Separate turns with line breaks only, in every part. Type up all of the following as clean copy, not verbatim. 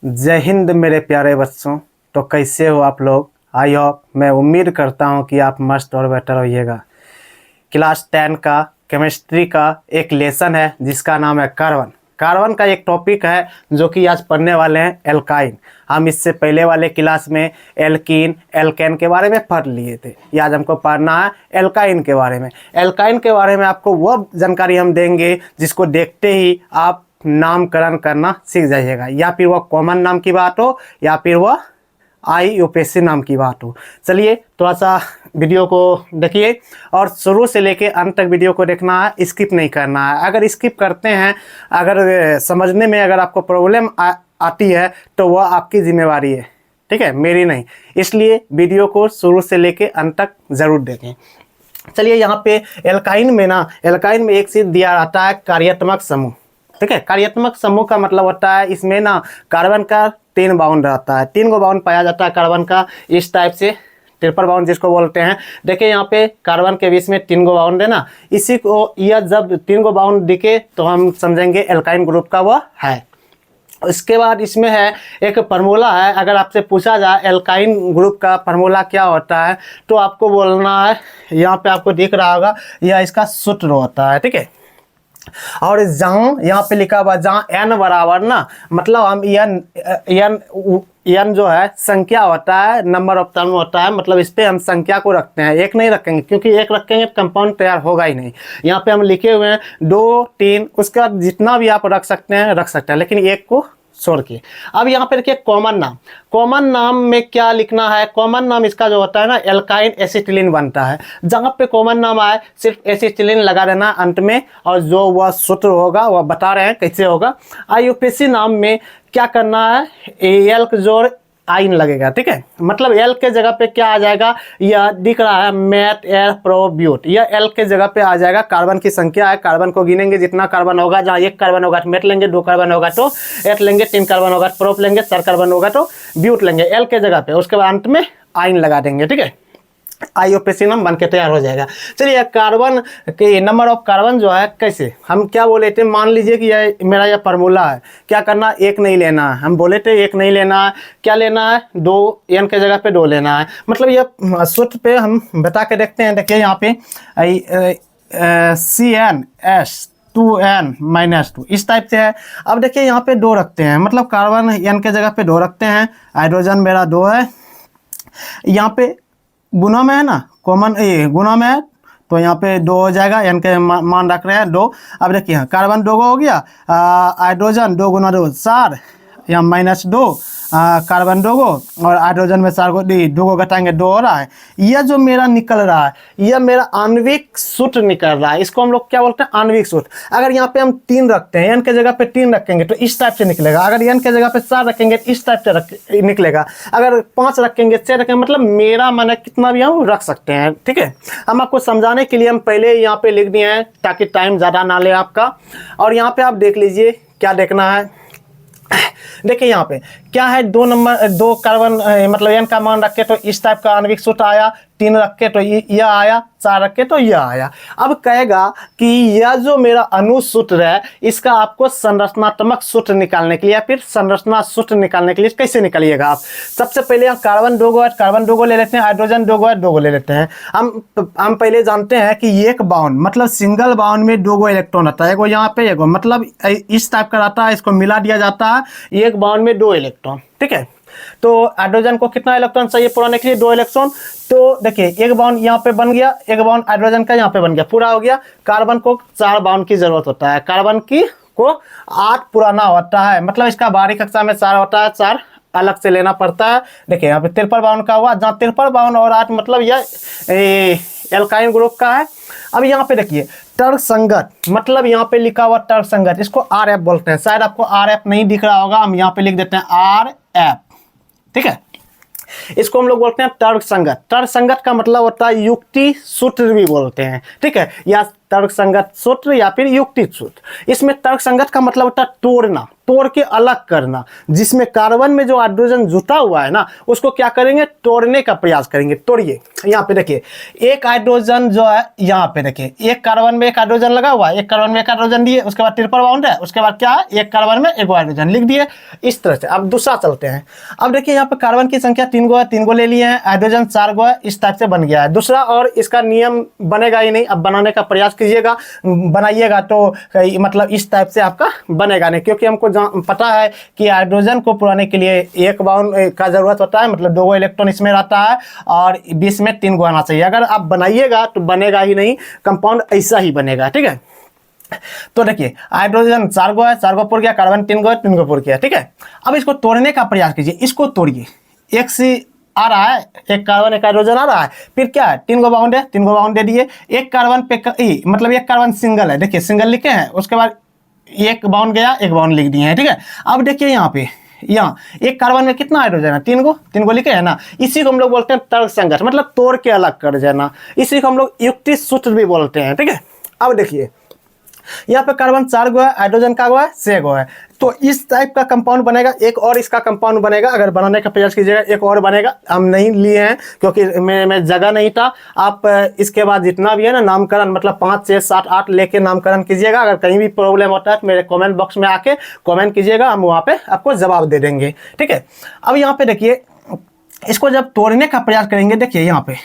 जय हिंद मेरे प्यारे बच्चों। तो कैसे हो आप लोग? आई होप, मैं उम्मीद करता हूं कि आप मस्त और बेटर होइएगा। क्लास 10 का केमिस्ट्री का एक लेसन है जिसका नाम है कार्बन। कार्बन का एक टॉपिक है जो कि आज पढ़ने वाले हैं एल्काइन। हम इससे पहले वाले क्लास में एल्कीन एल्केन के बारे में पढ़ लिए थे। ये आज हमको पढ़ना है एल्काइन के बारे में। एल्काइन के बारे में आपको वह जानकारी हम देंगे जिसको देखते ही आप नामकरण करना सीख जाइएगा, या फिर वह कॉमन नाम की बात हो या फिर वह IUPAC नाम की बात हो। चलिए थोड़ा सा वीडियो को देखिए और शुरू से लेके अंत तक वीडियो को देखना है, स्किप नहीं करना है। अगर स्किप करते हैं, अगर समझने में अगर आपको प्रॉब्लम आती है तो वह आपकी जिम्मेवारी है, ठीक है, मेरी नहीं। इसलिए वीडियो को शुरू से लेके अंत तक ज़रूर देखें। चलिए यहाँ पे एल्काइन में एक चीज़ दिया रहता है, कार्यात्मक समूह। ठीक है, कार्यात्मक समूह का मतलब होता है इसमें ना कार्बन का 3 बाउंड रहता है। 3 गो बाउंड पाया जाता है कार्बन का, इस टाइप से ट्रिपल बाउंड जिसको बोलते हैं। देखिए यहाँ पे कार्बन के बीच में 3 गो बाउंड है ना, इसी को यह जब 3 गो बाउंड दिखे तो हम समझेंगे एल्काइन ग्रुप का वह है। इसके बाद इसमें है एक फार्मूला है। अगर आपसे पूछा जाए एल्काइन ग्रुप का फार्मूला क्या होता है तो आपको बोलना है, यहाँ पे आपको दिख रहा होगा, यह इसका सूत्र होता है। ठीक है, और जहाँ यहाँ पे लिखा हुआ जहाँ n बराबर ना, मतलब हम n जो है संख्या होता है, नंबर ऑफ टर्म होता है, मतलब इस पे हम संख्या को रखते हैं, एक नहीं रखेंगे, क्योंकि एक रखेंगे कंपाउंड तैयार होगा ही नहीं। यहाँ पे हम लिखे हुए हैं 2, 3, उसका जितना भी आप रख सकते हैं, लेकिन एक को छोड़ के। अब यहाँ पे देखिए कॉमन नाम। कॉमन नाम में क्या लिखना है? कॉमन नाम इसका जो होता है ना, एल्काइन एसिटिलीन बनता है। जहाँ पे कॉमन नाम आए सिर्फ एसिटिलीन लगा देना अंत में, और जो वह सूत्र होगा वह बता रहे हैं कैसे होगा। IUPAC नाम में क्या करना है, एल जोड़ आइन लगेगा। ठीक है, मतलब एल के जगह पे क्या आ जाएगा, यह दिख रहा है मेट एल प्रोब्यूट, यह एल के जगह पे आ जाएगा। कार्बन की संख्या है, कार्बन को गिनेंगे, जितना कार्बन होगा, जहाँ 1 कार्बन होगा तो मेट लेंगे, 2 कार्बन होगा तो एट लेंगे, 3 कार्बन होगा तो प्रोप लेंगे, 4 कार्बन होगा तो ब्यूट लेंगे एल के जगह पे। उसके बाद अंत में आइन लगा देंगे। ठीक है, IUPAC नाम बन के तैयार हो जाएगा। चलिए कार्बन के नंबर ऑफ कार्बन जो है कैसे, हम क्या बोले थे, मान लीजिए कि यह मेरा यह फार्मूला है, क्या करना, 1 नहीं लेना है। हम बोले थे 1 नहीं लेना है, क्या लेना है, 2, n के जगह पे 2 लेना है। मतलब यह सूत्र पे हम बता के देखते हैं। देखिए यहाँ पे CnS2n-2 इस टाइप से है। अब देखिए यहाँ पे 2 रखते हैं, मतलब कार्बन n के जगह पे 2 रखते हैं, हाइड्रोजन मेरा 2 है, यहाँ पे गुना में है ना, कॉमन गुना में है तो यहाँ पे 2 हो जाएगा, n के मान रख रहे हैं 2। अब देखिए कार्बन 2 हो गया, हाइड्रोजन 2 गुना 2 4, यहाँ -2, कार्बन 2 और हाइड्रोजन में 4 2 घटाएंगे 2 हो रहा है। यह जो मेरा निकल रहा है यह मेरा आणविक सूत्र निकल रहा है, इसको हम लोग क्या बोलते हैं, आणविक सूत्र। अगर यहाँ पे हम 3 रखते हैं, n के जगह पे 3 रखेंगे तो इस टाइप से निकलेगा। अगर n के जगह पे 4 रखेंगे तो इस टाइप से निकलेगा। अगर 5 रखेंगे, 6 रखेंगे, मतलब मेरा मन कितना भी हम रख सकते हैं। ठीक है, हम आपको समझाने के लिए हम पहले यहाँ पे लिख दिए हैं ताकि टाइम ज़्यादा ना ले आपका। और यहाँ पे आप देख लीजिए क्या देखना है। देखिए यहाँ पे क्या है, 2 कार्बन मतलब n का मान रखे तो इस टाइप का आणविक सूत्र आया, 3 रखे तो यह आया, 4 रखे तो यह आया। अब कहेगा कि यह जो मेरा अणु सूत्र है इसका आपको संरचनात्मक सूत्र निकालने के लिए या फिर संरचना सूत्र निकालने के लिए कैसे निकालिएगा आप? सबसे पहले हम कार्बन 2 गो है, कार्बन 2 गो ले लेते हैं, हाइड्रोजन 2 गो है, 2 गो ले लेते हैं। हम पहले जानते हैं कि एक बाउंड मतलब सिंगल बाउंड में 2 गो इलेक्ट्रॉन रहता है, एगो यहाँ पे एगो, मतलब इस टाइप का रहता है, इसको मिला दिया जाता है, एक बाउंड में 2 इलेक्ट्रॉन। ठीक है, तो हाइड्रोजन को कितना इलेक्ट्रॉन चाहिए पुराने के लिए, 2 इलेक्ट्रॉन। तो देखिए एक बाउंड यहाँ पे बन गया, एक बाउंड हाइड्रोजन का यहाँ पे बन गया, पूरा हो गया। कार्बन को 4 बाउंड की जरूरत होता है, कार्बन की को 8 पुराना होता है, मतलब इसका बाहरी कक्षा में 4 होता है, 4 अलग से लेना पड़ता है। देखिए यहाँ पे 53 बाउंड का हुआ, जहाँ 53 बाउंड और 8 मतलब यह एल्काइन ग्रुप का है। अब यहाँ पे देखिए तर्क संगत, मतलब यहाँ पे लिखा हुआ तर्क संगत, इसको RF बोलते हैं। शायद आपको RF नहीं दिख रहा होगा, हम यहाँ पे लिख देते हैं RF। ठीक है, इसको हम लोग बोलते हैं तर्क संगत। तर्क संगत का मतलब होता है युक्ति सूत्र भी बोलते हैं। ठीक है, या तर्क संगत सूत्र या फिर युक्तिक सूत्र। इसमें तर्क संगत का मतलब होता है तोड़ना, तोड़ के अलग करना, जिसमें कार्बन में जो हाइड्रोजन जुटा हुआ है ना उसको क्या करेंगे, तोड़ने का प्रयास करेंगे। तोड़िए, यहाँ पे देखिए एक हाइड्रोजन जो है, यहाँ पे देखिए एक कार्बन में एक हाइड्रोजन लगा हुआ है, एक कार्बन में एक हाइड्रोजन दिए, उसके बाद ट्रिपल बॉन्ड है, उसके बाद क्या है, एक कार्बन में एक हाइड्रोजन लिख दिए। इस तरह से अब दूसरा चलते हैं। अब देखिए यहाँ पे कार्बन की संख्या 3 गो है, 3 गो ले लिए हैं, हाइड्रोजन 4 गो है, इस टाइप से बन गया है दूसरा। और इसका नियम बनेगा ही नहीं, अब बनाने का प्रयास कीजिएगा, बनाइएगा तो मतलब इस टाइप से आपका बनेगा नहीं, क्योंकि हमको पता है कि हाइड्रोजन को पुराने के लिए एक बाउंड का जरूरत होता है, मतलब 2 गो इलेक्ट्रॉन इसमें रहता है और बीच में 3 गो आना चाहिए। अगर आप बनाइएगा तो बनेगा ही नहीं, कंपाउंड ऐसा ही बनेगा, ठीक है। तो देखिए हाइड्रोजन 4 गो है, 4 गो पुर गया, कार्बन 3 गो है, 3 गो पुर गया, ठीक है। अब इसको तोड़ने का प्रयास कीजिए, इसको तोड़िए। एक सी आ रहा है, एक कार्बन एक हाइड्रोजन आ रहा है, फिर क्या है 3 गो बाउंड है, 3 गो बाउंड दे दिए। एक कार्बन पे मतलब एक कार्बन सिंगल है, देखिए सिंगल लिखे हैं, उसके बाद एक बाउंड गया, एक बाउंड लिख दिए हैं, ठीक है। अब देखिए यहाँ पे यहाँ एक कार्बन में कितना हाइड्रोजन है, 3 गो लिखे है ना, इसी को हम लोग बोलते हैं तर्क संगत, मतलब तोड़ के अलग कर देना, इसी को हम लोग युक्ति सूत्र भी बोलते हैं, ठीक है। अब देखिए यहाँ पे कार्बन 4 गो है, हाइड्रोजन का गो है, 6 गो है, तो इस टाइप का कंपाउंड बनेगा। एक और इसका कंपाउंड बनेगा, अगर बनाने का प्रयास कीजिएगा एक और बनेगा। हम नहीं लिए हैं क्योंकि मैं जगह नहीं था। आप इसके बाद जितना भी है ना नामकरण, मतलब 5, 6, 7, 8 लेके नामकरण कीजिएगा। अगर कहीं भी प्रॉब्लम होता है तो मेरे कमेंट बॉक्स में आके कमेंट कीजिएगा, हम वहाँ पे आपको जवाब दे देंगे, ठीक है। अब यहाँ पे देखिए इसको जब तोड़ने का प्रयास करेंगे, देखिए यहाँ पे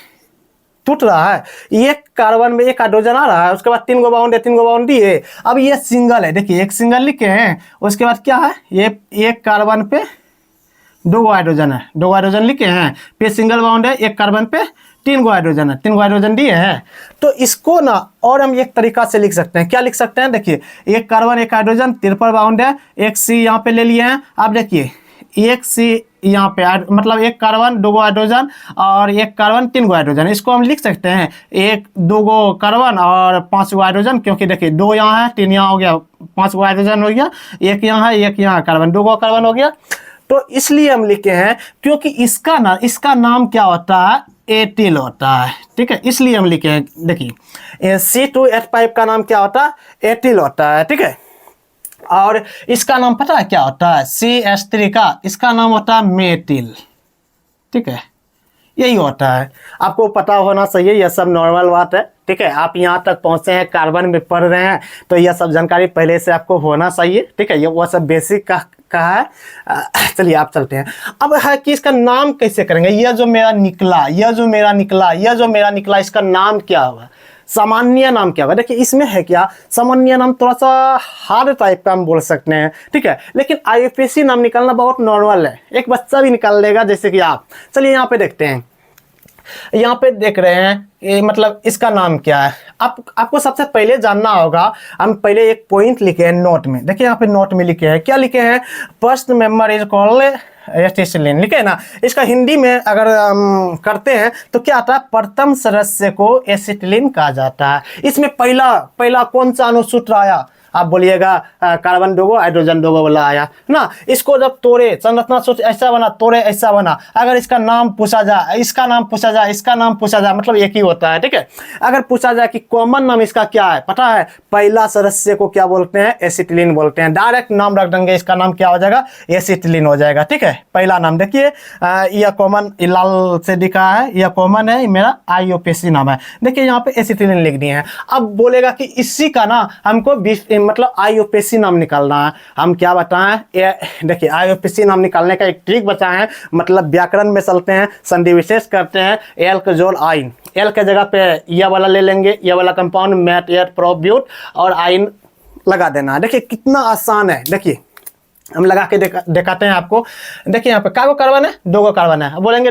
टूट रहा है, एक कार्बन में एक हाइड्रोजन आ रहा है, उसके बाद 3 गो बाउंड है, 3 गो बाउंड दिए। अब ये सिंगल है, देखिए एक सिंगल लिखे हैं, उसके बाद क्या है, ये एक कार्बन पे 2 गो हाइड्रोजन है, 2 गो हाइड्रोजन लिखे हैं, फिर सिंगल बाउंड है, एक कार्बन पे 3 गो हाइड्रोजन है, 3 गो हाइड्रोजन दिए हैं। तो इसको ना और हम एक तरीका से लिख सकते हैं, क्या लिख सकते हैं, देखिए एक कार्बन एक हाइड्रोजन, ट्रिपल बाउंड है, एक सी यहाँ पे ले लिए हैं। अब देखिए एक सी यहाँ पे मतलब एक कार्बन 2 गो हाइड्रोजन और एक कार्बन 3 गो हाइड्रोजन, इसको हम लिख सकते हैं 2 गो कार्बन और 5 गो हाइड्रोजन, क्योंकि देखिए 2 यहाँ है, 3 यहाँ हो गया, 5 गो हाइड्रोजन हो गया, एक यहाँ है, एक यहाँ कार्बन, 2 गो कार्बन हो गया। तो इसलिए हम लिखे हैं क्योंकि इसका नाम क्या होता है, एटिल होता है, ठीक है, इसलिए हम लिखे हैं। देखिए C2H5 का नाम क्या होता है, एटिल होता है, ठीक है। और इसका नाम पता है क्या होता है, CH3 का इसका नाम होता है मेथिल, ठीक है, यही होता है। आपको पता होना चाहिए, यह सब नॉर्मल बात है, ठीक है। आप यहाँ तक पहुँचे हैं, कार्बन में पढ़ रहे हैं, तो यह सब जानकारी पहले से आपको होना चाहिए, ठीक है। ये वो सब बेसिक का है। चलिए आप चलते हैं। अब है कि इसका नाम कैसे करेंगे, यह जो मेरा निकला, यह जो मेरा निकला, यह जो मेरा निकला, इसका नाम क्या होगा, सामान्य नाम क्या होगा। देखिए इसमें है क्या, सामान्य नाम थोड़ा सा हार्ड टाइप का हम बोल सकते हैं, ठीक है, लेकिन IUPAC नाम निकालना बहुत नॉर्मल है, एक बच्चा भी निकाल लेगा, जैसे कि आप। चलिए यहाँ पे देखते हैं, यहाँ पे देख रहे हैं ये मतलब इसका नाम क्या है। आपको सबसे पहले जानना होगा, हम पहले एक पॉइंट लिखे हैं नोट में, देखिए यहाँ पे नोट में लिखे हैं, क्या लिखे हैं, first member is called acetylene, लिखे है ना। इसका हिंदी में अगर हम करते हैं तो क्या आता है, प्रथम सदस्य को एसिटिलीन कहा जाता है। इसमें पहला कौन सा अनुसूत्र आया, आप बोलिएगा कार्बन 2 गो हाइड्रोजन 2 गो वाला आया ना। इसको जब तोड़े, संरचना सूत्र ऐसा बना, तोड़े ऐसा बना, अगर इसका नाम पूछा जाए, इसका नाम पूछा जाए, इसका नाम पूछा जाए, मतलब एक ही होता है, ठीक है। अगर पूछा जाए कि कॉमन नाम इसका क्या है, पता है, पहला सदस्य को क्या बोलते हैं, एसिटिलीन बोलते हैं। डायरेक्ट नाम रख देंगे, इसका नाम क्या हो जाएगा, एसिटिलीन हो जाएगा, ठीक है। पहला नाम देखिए, यह कॉमन लाल से दिखा है, यह कॉमन है, मेरा IUPAC नाम है, देखिए यहाँ पे एसिटिलीन लिख दिए हैं। अब बोलेगा कि इसी का ना हमको मतलब IUPAC नाम निकालना है। हम क्या बताएं, देखिए IUPAC नाम निकालने का एक ट्रिक बताएं, मतलब व्याकरण में चलते हैं, संधि विशेष करते हैं, एल के जोड़ आइन, एल के जगह पे यह वाला ले लेंगे, यह वाला कंपाउंड मैट एट प्रोब्यूट और आइन लगा देना है। देखिए कितना आसान है, देखिए हम लगा के दिखाते हैं आपको। देखिए यहाँ पे क्या गो कार्बन है, 2 गो कार्बन है, बोलेंगे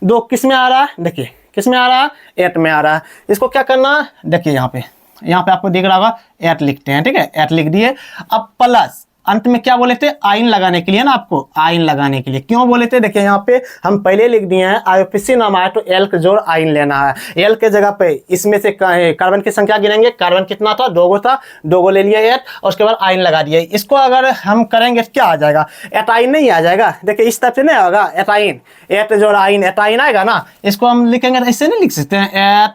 2 किस में आ रहा है, देखिए किस में आ रहा है, 8 में आ रहा है। इसको क्या करना है, देखिए यहाँ पे आपको दिख रहा होगा 8 लिखते हैं, ठीक है, 8 लिख दिए। अब प्लस अंत में क्या बोले थे, आइन लगाने के लिए ना, आपको आइन लगाने के लिए क्यों बोले थे, देखिए यहाँ पे हम पहले लिख दिए हैं IUPAC नाम आया तो एल के जोड़ आइन लेना है। एल के जगह पे इसमें से कार्बन की संख्या गिनेंगे, कार्बन कितना था, 2 गो था, 2 गो ले लिया 8 और उसके बाद आइन लगा दिया। इसको अगर हम करेंगे तो क्या आ जाएगा, एटाइन नहीं आ जाएगा, देखिए इस तरह से नहीं होगा, एटाइन, 8 जोड़ आइन, एटाइन आएगा ना। इसको हम लिखेंगे, ऐसे नहीं लिख सकते हैं,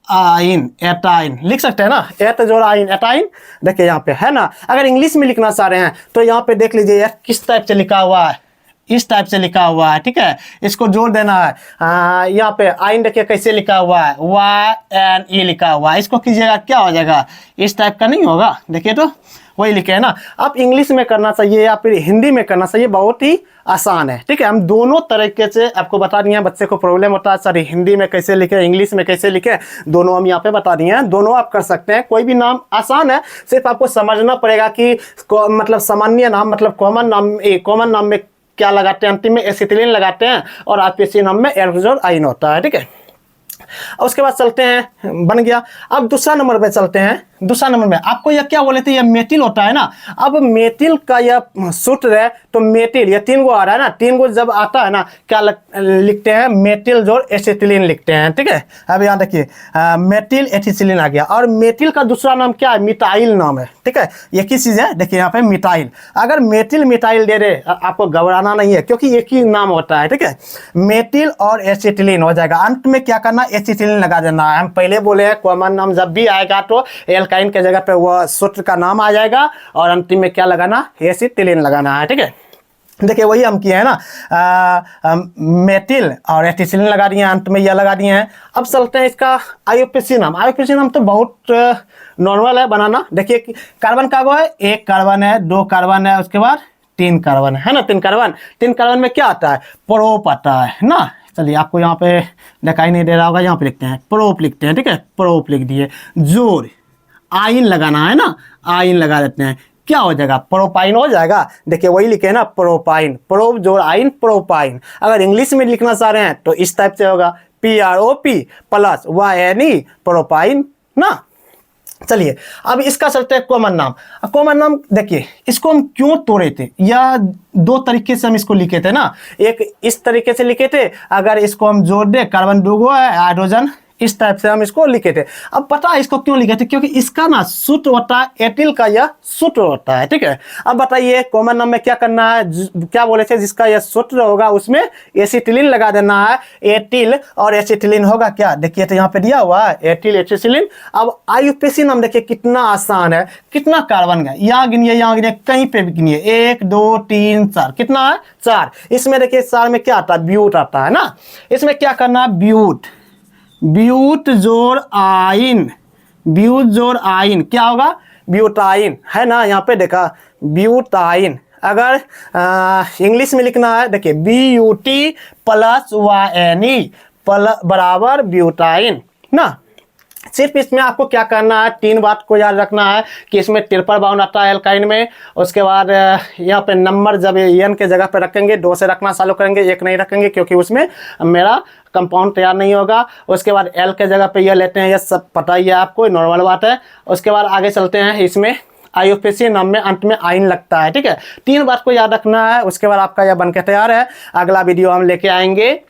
आइन, एटाइन लिख सकते हैं ना, एट जोड़ आइन, एटाइन। देखिए यहाँ पे है ना। अगर इंग्लिश में लिखना चाह रहे हैं तो यहाँ पे देख लीजिए यार किस टाइप से लिखा हुआ है, इस टाइप से लिखा हुआ है, ठीक है। इसको जोड़ देना है। यहाँ पे आइन देखिए कैसे लिखा हुआ है, YNE लिखा हुआ है। इसको कीजिएगा क्या हो जाएगा, इस टाइप का नहीं होगा, देखिए तो वही लिखे है ना। आप इंग्लिश में करना चाहिए या फिर हिंदी में करना चाहिए, बहुत ही आसान है, ठीक है। हम दोनों तरीके से आपको बता दिए हैं। बच्चे को प्रॉब्लम होता है सर हिंदी में कैसे लिखे, इंग्लिश में कैसे लिखे, दोनों हम यहाँ पे बता दिए हैं। दोनों आप कर सकते हैं, कोई भी नाम आसान है, सिर्फ आपको समझना पड़ेगा कि मतलब सामान्य नाम मतलब कॉमन नाम में क्या लगाते हैं, अंतिम में एसिटिलीन लगाते हैं, और आईपीसी नाम में एल्कोजोल आइन होता है, ठीक है। उसके बाद चलते हैं, बन गया। अब दूसरा नंबर पे चलते हैं। दूसरा नंबर में आपको यह क्या बोले थे, यह मेथिल होता है ना। अब मेथिल का यह सूत्र है, तो मेथिल ये 3 गो आ रहा है ना, 3 गो जब आता है ना क्या लिखते हैं, मेथिल जोड़ एसिटिलीन लिखते हैं, ठीक है। अब यहाँ देखिए मेथिल एथिसिलिन आ गया। और मेथिल का दूसरा नाम क्या है, मिथाइल नाम है, ठीक है। एक ही चीज है, देखिए यहाँ पे मिथाइल। अगर मेथिल मिथाइल दे रहे आपको घबराना नहीं है, क्योंकि एक ही नाम होता है, ठीक है। मेथिल और एसिटिलीन हो जाएगा, अंत में क्या करना, एसिटिलीन लगा देना है। हम पहले बोले हैं कॉमन नाम जब भी आएगा तो एल्काइन के जगह पे वह सूत्र का नाम आ जाएगा, और अंतिम में क्या लगाना, एसिटिलीन लगाना है, ठीक है। देखिए वही हम किए हैं ना, मेथिल और एथिसिलिन लगा दिए हैं, अंत में यह लगा दिए हैं। अब चलते हैं इसका आईयूपीएसी नाम। आईयूपीएसी नाम तो बहुत नॉर्मल है बनाना। देखिए कार्बन का है, 1 कार्बन है, 2 कार्बन है, उसके बाद 3 कार्बन है ना, 3 कार्बन। 3 कार्बन में क्या आता है, प्रोप आता है ना। चलिए आपको यहाँ पे दिखाई नहीं दे रहा होगा, यहाँ पे लिखते हैं प्रोप लिखते हैं, ठीक है। प्रोप लिख दिए, जोड़ आइन लगाना है ना, आइन लगा देते हैं, क्या हो जाएगा, प्रोपाइन हो जाएगा। देखिए वही लिखे है ना, प्रोपाइन, प्रोप जोड़ आइन, प्रोपाइन। अगर इंग्लिश में लिखना चाह रहे हैं तो इस टाइप से होगा, PROP प्लस YNE, प्रोपाइन ना। चलिए अब इसका चलते हैं कॉमन नाम। कॉमन नाम देखिए इसको हम क्यों तोड़े थे, या 2 तरीके से हम इसको लिखे थे ना। एक इस तरीके से लिखे थे, अगर इसको हम जोड़ दे, कार्बन 2 गो है, हाइड्रोजन, इस टाइप से हम इसको लिखे थे। अब पता है इसको क्यों लिखे थे, क्योंकि इसका ना सूत्र होता है एटिल का, यह सूत्र होता है, ठीक है। अब बताइए कॉमन नाम में क्या करना है, क्या बोले थे, जिसका यह सूत्र होगा उसमें एसिटिलीन लगा देना है। एटिल और एसिटिलीन होगा क्या, देखिए तो यहाँ पे दिया हुआ है एटिल एसिटिलीन। अब आईयूपीएसी नाम देखिए कितना आसान है, कितना कार्बन है, यहाँ गिनिए, यहाँ गिनिए, कहीं पे भी गिनिए, 1 2 3 4, कितना है 4। इसमें देखिए 4 में क्या आता है, ब्यूट आता है ना। इसमें क्या करना है, ब्यूट, ब्यूट जोड़ आइन, ब्यूट जोड़ आइन क्या होगा, ब्यूटाइन है ना। यहाँ पे देखा ब्यूटाइन। अगर इंग्लिश में लिखना है, देखिए BUT प्लस YNE बराबर ब्यूटाइन ना। सिर्फ इसमें आपको क्या करना है, 3 बात को याद रखना है कि इसमें ट्रिपल बाउंड आता है एल्काइन में। उसके बाद यहाँ पे नंबर जब एन के जगह पे रखेंगे 2 से रखना चालू करेंगे, 1 नहीं रखेंगे क्योंकि उसमें मेरा कंपाउंड तैयार नहीं होगा। उसके बाद एल के जगह पे यह लेते हैं, यह सब पता ही है आपको, नॉर्मल बात है। उसके बाद आगे चलते हैं, इसमें आईयूपीएसी नाम में अंत में आइन लगता है, ठीक है। 3 बात को याद रखना है। उसके बाद आपका यह बनके तैयार है। अगला वीडियो हम लेके आएंगे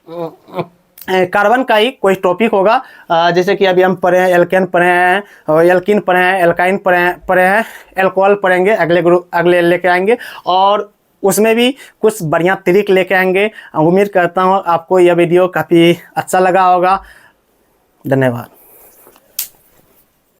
कार्बन का ही कोई टॉपिक होगा, जैसे कि अभी हम पढ़े हैं एल्केन पढ़े हैं, और एल्किन पढ़े हैं, एल्काइन पढ़े हैं, एल्कोहल पढ़ेंगे, अगले लेके आएंगे, और उसमें भी कुछ बढ़िया तरीक लेके आएंगे। उम्मीद करता हूँ आपको यह वीडियो काफ़ी अच्छा लगा होगा। धन्यवाद।